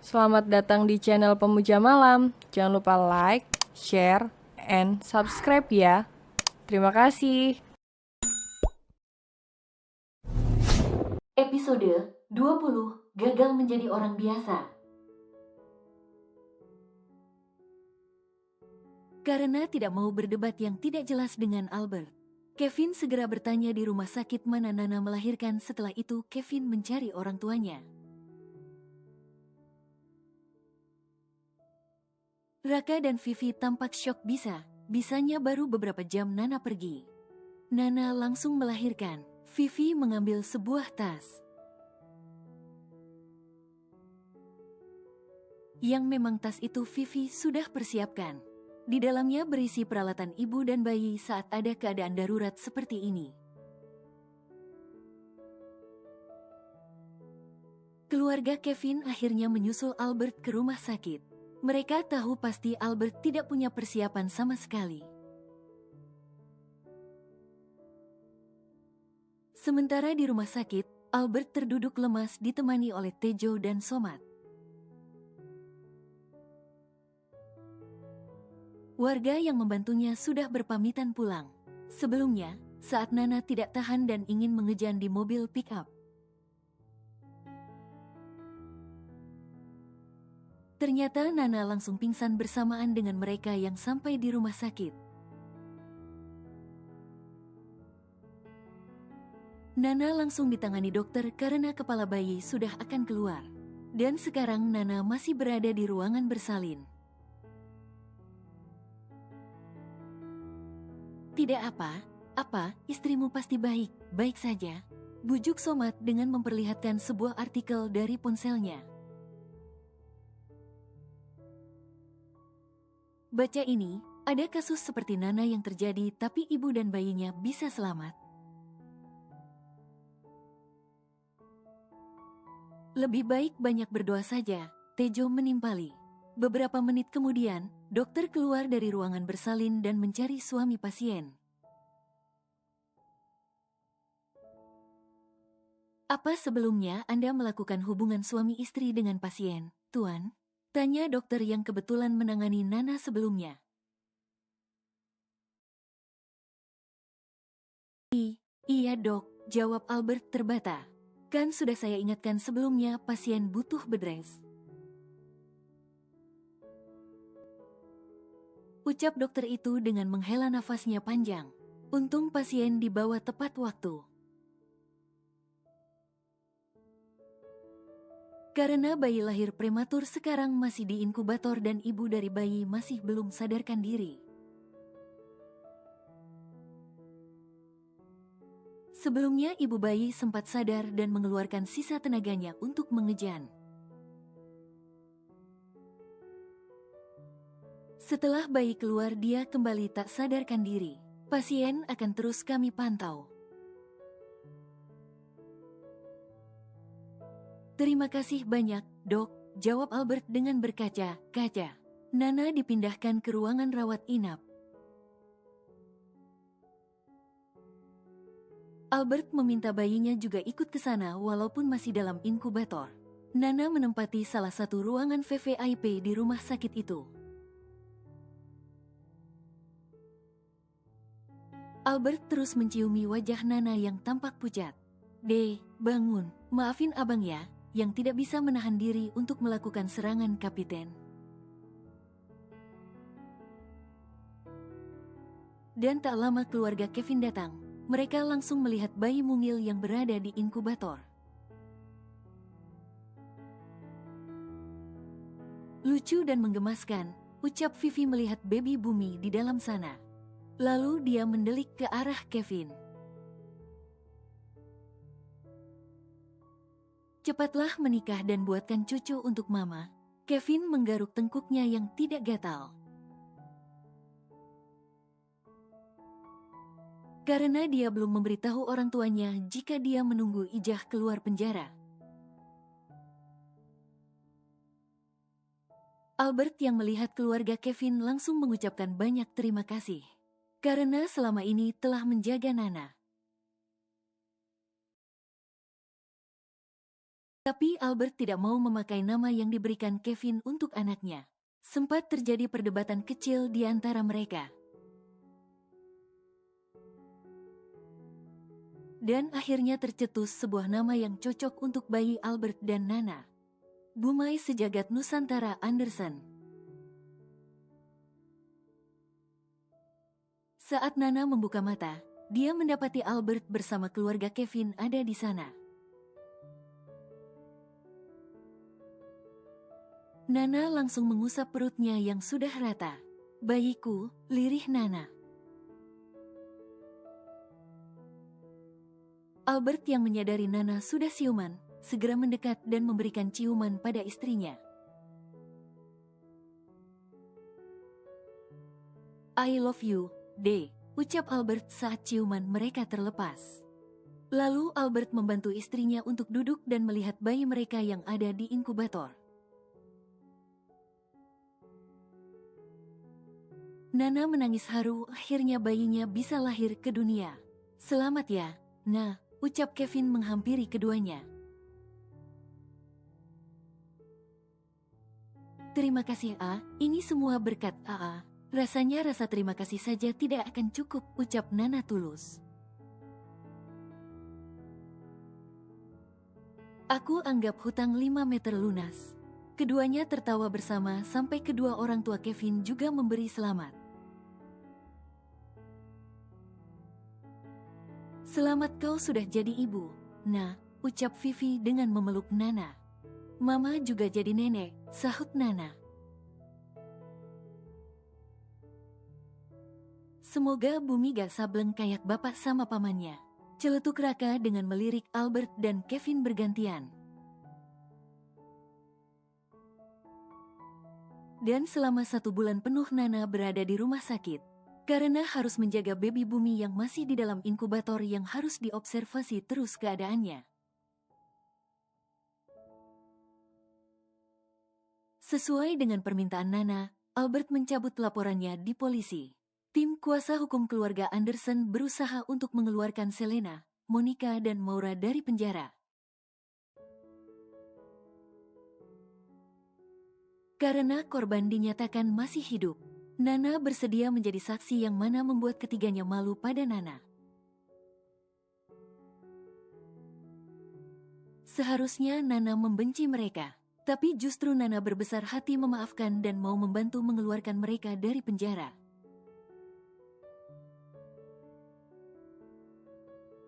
Selamat datang di channel Pemuja Malam. Jangan lupa like, share, and subscribe ya. Terima kasih. Episode 20 Gagal Menjadi Orang Biasa. Karena tidak mau berdebat yang tidak jelas dengan Albert, Kevin segera bertanya di rumah sakit mana Nana melahirkan. Setelah itu Kevin mencari orang tuanya. Raka dan Vivi tampak syok. Bisanya baru beberapa jam Nana pergi. Nana langsung melahirkan. Vivi mengambil sebuah tas yang memang tas itu Vivi sudah persiapkan. Di dalamnya berisi peralatan ibu dan bayi saat ada keadaan darurat seperti ini. Keluarga Kevin akhirnya menyusul Albert ke rumah sakit. Mereka tahu pasti Albert tidak punya persiapan sama sekali. Sementara di rumah sakit, Albert terduduk lemas ditemani oleh Tejo dan Somat. Warga yang membantunya sudah berpamitan pulang. Sebelumnya, saat Nana tidak tahan dan ingin mengejan di mobil pick-up, ternyata Nana langsung pingsan bersamaan dengan mereka yang sampai di rumah sakit. Nana langsung ditangani dokter karena kepala bayi sudah akan keluar. Dan sekarang Nana masih berada di ruangan bersalin. Tidak apa, istrimu pasti baik saja. Bujuk Somat dengan memperlihatkan sebuah artikel dari ponselnya. Baca ini, ada kasus seperti Nana yang terjadi tapi ibu dan bayinya bisa selamat. Lebih baik banyak berdoa saja, Tejo menimpali. Beberapa menit kemudian, dokter keluar dari ruangan bersalin dan mencari suami pasien. Apa sebelumnya Anda melakukan hubungan suami istri dengan pasien, Tuan? Tanya dokter yang kebetulan menangani Nana sebelumnya. Iya dok, jawab Albert terbata. Kan sudah saya ingatkan sebelumnya pasien butuh bedres. Ucap dokter itu dengan menghela nafasnya panjang. Untung pasien dibawa tepat waktu. Karena bayi lahir prematur sekarang masih di inkubator dan ibu dari bayi masih belum sadarkan diri. Sebelumnya ibu bayi sempat sadar dan mengeluarkan sisa tenaganya untuk mengejan. Setelah bayi keluar dia kembali tak sadarkan diri. Pasien akan terus kami pantau. Terima kasih banyak, dok, jawab Albert dengan berkaca-kaca. Nana dipindahkan ke ruangan rawat inap. Albert meminta bayinya juga ikut ke sana walaupun masih dalam inkubator. Nana menempati salah satu ruangan VVIP di rumah sakit itu. Albert terus menciumi wajah Nana yang tampak pucat. Bangun, maafin abang ya, yang tidak bisa menahan diri untuk melakukan serangan kapiten. Dan tak lama keluarga Kevin datang. Mereka langsung melihat bayi mungil yang berada di inkubator. Lucu dan menggemaskan, ucap Vivi melihat baby bumi di dalam sana. Lalu dia mendelik ke arah Kevin. Cepatlah menikah dan buatkan cucu untuk mama. Kevin menggaruk tengkuknya yang tidak gatal. Karena dia belum memberitahu orang tuanya jika dia menunggu ijazah keluar penjara. Albert yang melihat keluarga Kevin langsung mengucapkan banyak terima kasih. Karena selama ini telah menjaga Nana. Tapi Albert tidak mau memakai nama yang diberikan Kevin untuk anaknya. Sempat terjadi perdebatan kecil di antara mereka. Dan akhirnya tercetus sebuah nama yang cocok untuk bayi Albert dan Nana. Bumai Sejagat Nusantara Anderson. Saat Nana membuka mata, dia mendapati Albert bersama keluarga Kevin ada di sana. Nana langsung mengusap perutnya yang sudah rata. "Bayiku," lirih Nana. Albert yang menyadari Nana sudah siuman, segera mendekat dan memberikan ciuman pada istrinya. "I love you, De," ucap Albert saat ciuman mereka terlepas. Lalu Albert membantu istrinya untuk duduk dan melihat bayi mereka yang ada di inkubator. Nana menangis haru, akhirnya bayinya bisa lahir ke dunia. "Selamat ya, Nah," ucap Kevin menghampiri keduanya. "Terima kasih A, ini semua berkat AA. Rasanya rasa terima kasih saja tidak akan cukup," ucap Nana tulus. "Aku anggap hutang 5 meter lunas." Keduanya tertawa bersama sampai kedua orang tua Kevin juga memberi selamat. "Selamat kau sudah jadi ibu, Nah," ucap Vivi dengan memeluk Nana. "Mama juga jadi nenek," sahut Nana. "Semoga bumi gak sableng kayak bapak sama pamannya," celetuk Raka dengan melirik Albert dan Kevin bergantian. Dan selama 1 bulan penuh Nana berada di rumah sakit, karena harus menjaga baby bumi yang masih di dalam inkubator yang harus diobservasi terus keadaannya. Sesuai dengan permintaan Nana, Albert mencabut laporannya di polisi. Tim kuasa hukum keluarga Anderson berusaha untuk mengeluarkan Selena, Monica dan Maura dari penjara. Karena korban dinyatakan masih hidup, Nana bersedia menjadi saksi yang mana membuat ketiganya malu pada Nana. Seharusnya Nana membenci mereka, tapi justru Nana berbesar hati memaafkan dan mau membantu mengeluarkan mereka dari penjara.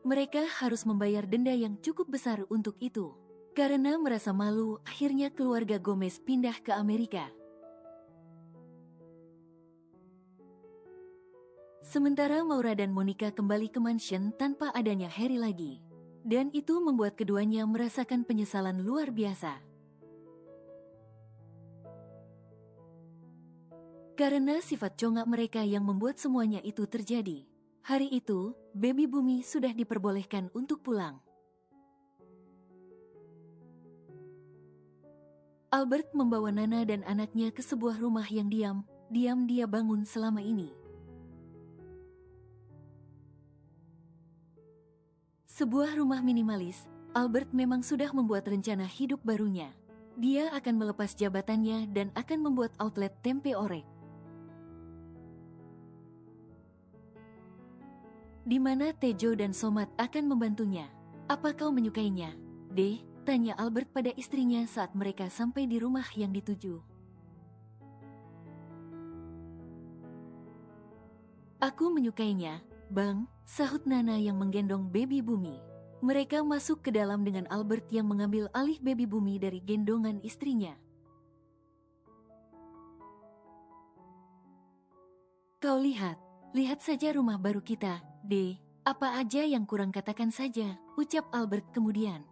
Mereka harus membayar denda yang cukup besar untuk itu. Karena merasa malu, akhirnya keluarga Gomez pindah ke Amerika. Sementara Maura dan Monica kembali ke mansion tanpa adanya Harry lagi. Dan itu membuat keduanya merasakan penyesalan luar biasa. Karena sifat congak mereka yang membuat semuanya itu terjadi. Hari itu, baby bumi sudah diperbolehkan untuk pulang. Albert membawa Nana dan anaknya ke sebuah rumah yang diam dia bangun selama ini. Sebuah rumah minimalis, Albert memang sudah membuat rencana hidup barunya. Dia akan melepas jabatannya dan akan membuat outlet tempe orek. Di mana Tejo dan Somat akan membantunya. "Apa kau menyukainya, Deh?" tanya Albert pada istrinya saat mereka sampai di rumah yang dituju. "Aku menyukainya, Bang," sahut Nana yang menggendong baby bumi. Mereka masuk ke dalam dengan Albert yang mengambil alih baby bumi dari gendongan istrinya. "Kau lihat saja rumah baru kita, Deh. Apa aja yang kurang katakan saja," ucap Albert kemudian.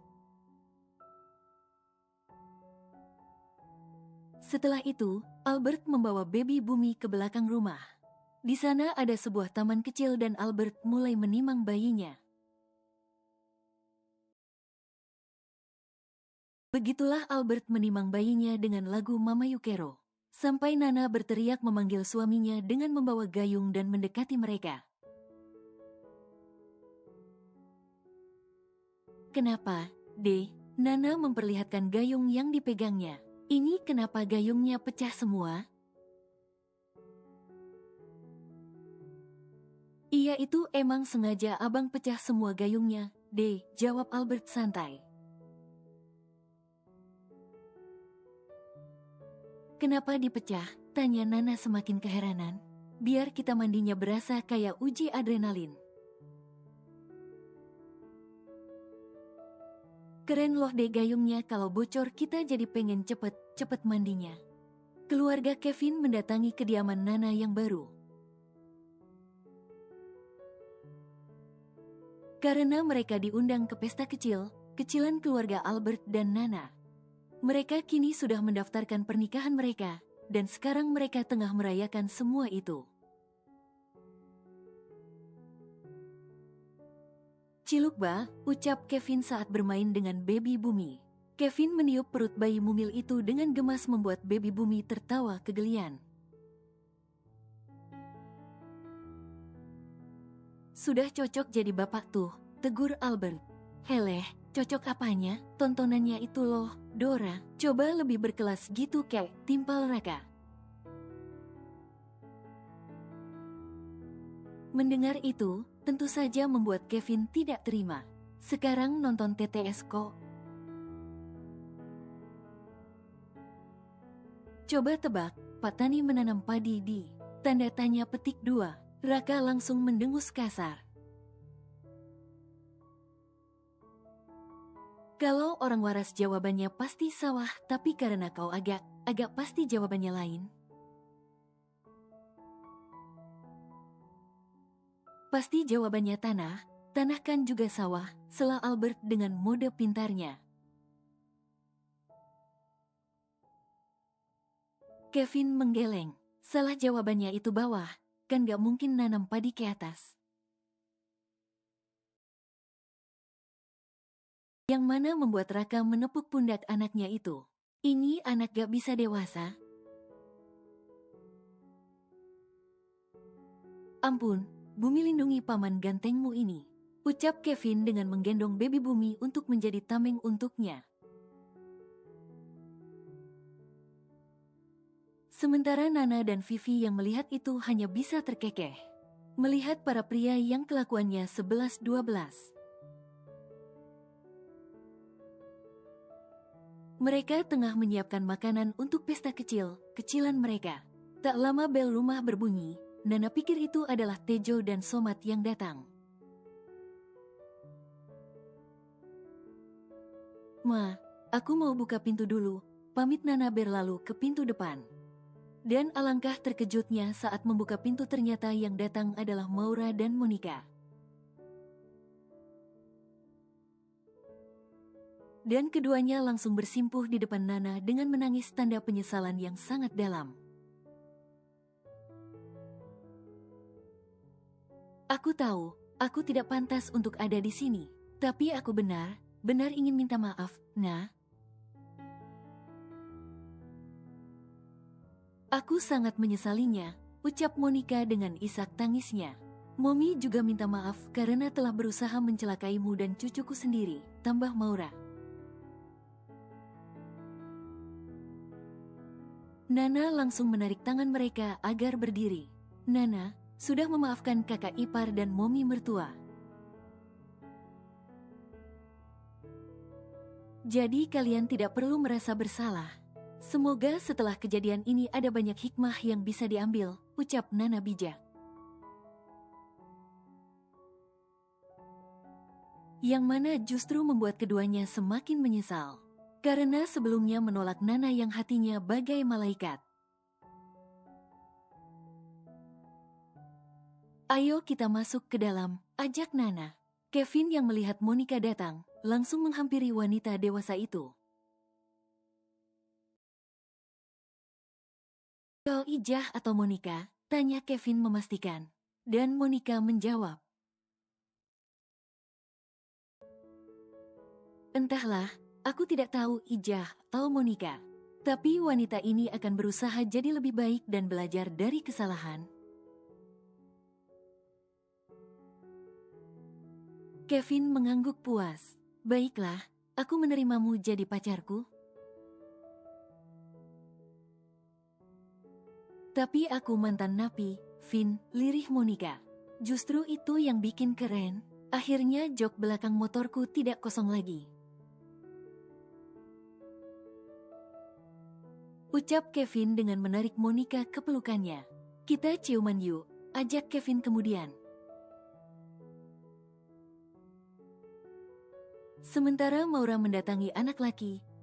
Setelah itu, Albert membawa baby bumi ke belakang rumah. Di sana ada sebuah taman kecil dan Albert mulai menimang bayinya. Begitulah Albert menimang bayinya dengan lagu Mama Yukero. Sampai Nana berteriak memanggil suaminya dengan membawa gayung dan mendekati mereka. "Kenapa, Deh?" Nana memperlihatkan gayung yang dipegangnya. Ini kenapa gayungnya pecah semua? Iya, itu emang sengaja abang pecah semua gayungnya, deh, jawab Albert santai. Kenapa dipecah? Tanya Nana semakin keheranan. Biar kita mandinya berasa kayak uji adrenalin. Keren loh deh gayungnya, kalau bocor kita jadi pengen cepet mandinya. Keluarga Kevin mendatangi kediaman Nana yang baru. Karena mereka diundang ke pesta kecilan keluarga Albert dan Nana. Mereka kini sudah mendaftarkan pernikahan mereka, dan sekarang mereka tengah merayakan semua itu. Ciluk bah, ucap Kevin saat bermain dengan baby Bumi. Kevin meniup perut bayi mumil itu dengan gemas membuat baby Bumi tertawa kegelian. Sudah cocok jadi bapak tuh, tegur Albert. Heleh, cocok apanya? Tontonannya itu loh, Dora. Coba lebih berkelas gitu kek, timpal Raka. Mendengar itu, tentu saja membuat Kevin tidak terima. Sekarang nonton TTS kok. Coba tebak, Pak Tani menanam padi di tanda tanya petik 2. Raka langsung mendengus kasar. Kalau orang waras jawabannya pasti sawah, tapi karena kau agak pasti jawabannya lain. Pasti jawabannya tanah kan juga sawah, sela Albert dengan mode pintarnya. Kevin menggeleng, salah jawabannya itu bawah, kan gak mungkin nanam padi ke atas. Yang mana membuat Raka menepuk pundak anaknya itu. Ini anak gak bisa dewasa. Ampun, Bumi lindungi paman gantengmu ini, ucap Kevin dengan menggendong baby Bumi untuk menjadi tameng untuknya. Sementara Nana dan Vivi yang melihat itu hanya bisa terkekeh. Melihat para pria yang kelakuannya 11-12. Mereka tengah menyiapkan makanan untuk pesta kecilan mereka. Tak lama bel rumah berbunyi, Nana pikir itu adalah Tejo dan Somat yang datang. Ma, aku mau buka pintu dulu, pamit Nana berlalu ke pintu depan. Dan alangkah terkejutnya saat membuka pintu ternyata yang datang adalah Maura dan Monica. Dan keduanya langsung bersimpuh di depan Nana dengan menangis tanda penyesalan yang sangat dalam. Aku tahu, aku tidak pantas untuk ada di sini. Tapi aku benar ingin minta maaf, Nah. Aku sangat menyesalinya, ucap Monica dengan isak tangisnya. Momi juga minta maaf karena telah berusaha mencelakaimu dan cucuku sendiri, tambah Maura. Nana langsung menarik tangan mereka agar berdiri. Nana sudah memaafkan kakak ipar dan Momi mertua. Jadi kalian tidak perlu merasa bersalah. Semoga setelah kejadian ini ada banyak hikmah yang bisa diambil, ucap Nana bijak. Yang mana justru membuat keduanya semakin menyesal. Karena sebelumnya menolak Nana yang hatinya bagai malaikat. Ayo kita masuk ke dalam, ajak Nana. Kevin yang melihat Monica datang, langsung menghampiri wanita dewasa itu. Kau Ijah atau Monica? Tanya Kevin memastikan. Dan Monica menjawab. Entahlah, aku tidak tahu Ijah atau Monica. Tapi wanita ini akan berusaha jadi lebih baik dan belajar dari kesalahan. Kevin mengangguk puas. Baiklah, aku menerimamu jadi pacarku? Tapi aku mantan napi, Vin, lirih Monica. Justru itu yang bikin keren. Akhirnya jok belakang motorku tidak kosong lagi. Ucap Kevin dengan menarik Monica ke pelukannya. Kita ciuman yuk, ajak Kevin kemudian. Sementara Maura mendatangi anak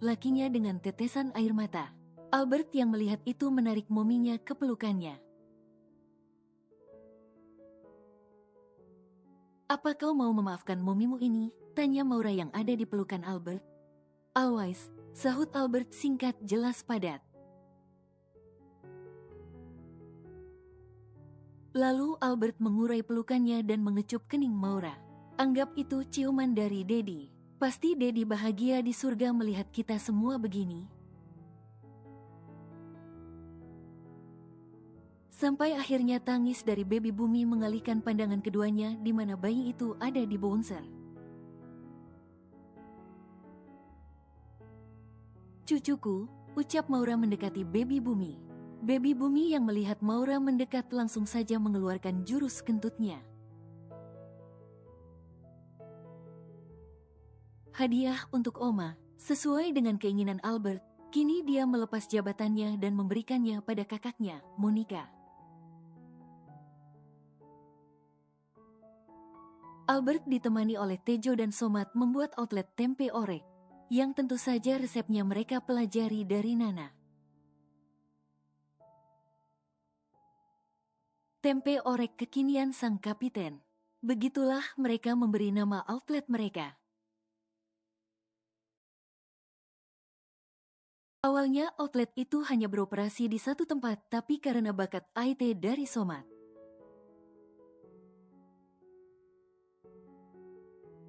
lakinya dengan tetesan air mata. Albert yang melihat itu menarik mominya ke pelukannya. Apa kau mau memaafkan momimu ini? Tanya Maura yang ada di pelukan Albert. Always, sahut Albert singkat jelas padat. Lalu Albert mengurai pelukannya dan mengecup kening Maura. Anggap itu ciuman dari Daddy. Pasti Daddy bahagia di surga melihat kita semua begini. Sampai akhirnya tangis dari baby Bumi mengalihkan pandangan keduanya di mana bayi itu ada di bouncer. Cucuku, ucap Maura mendekati baby Bumi. Baby Bumi yang melihat Maura mendekat langsung saja mengeluarkan jurus kentutnya. Hadiah untuk Oma, sesuai dengan keinginan Albert, kini dia melepas jabatannya dan memberikannya pada kakaknya, Monica. Albert ditemani oleh Tejo dan Somat membuat outlet tempe orek, yang tentu saja resepnya mereka pelajari dari Nana. Tempe orek kekinian sang kapiten. Begitulah mereka memberi nama outlet mereka. Awalnya outlet itu hanya beroperasi di satu tempat, tapi karena bakat IT dari Somat,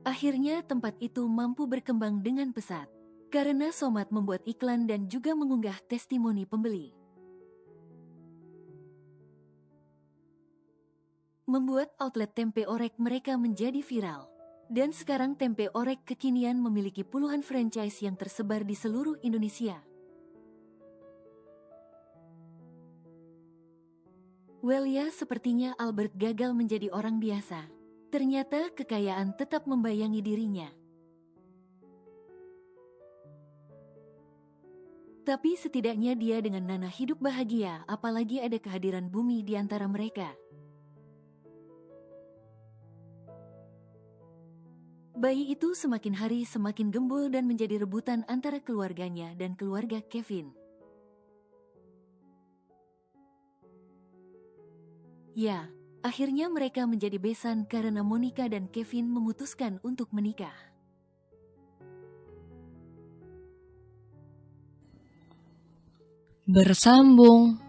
akhirnya tempat itu mampu berkembang dengan pesat. Karena Somat membuat iklan dan juga mengunggah testimoni pembeli. Membuat outlet tempe orek mereka menjadi viral. Dan sekarang tempe orek kekinian memiliki puluhan franchise yang tersebar di seluruh Indonesia. Well ya, sepertinya Albert gagal menjadi orang biasa. Ternyata kekayaan tetap membayangi dirinya. Tapi setidaknya dia dengan Nana hidup bahagia, apalagi ada kehadiran Bumi di antara mereka. Bayi itu semakin hari semakin gembul dan menjadi rebutan antara keluarganya dan keluarga Kevin. Ya, akhirnya mereka menjadi besan karena Monica dan Kevin memutuskan untuk menikah. Bersambung.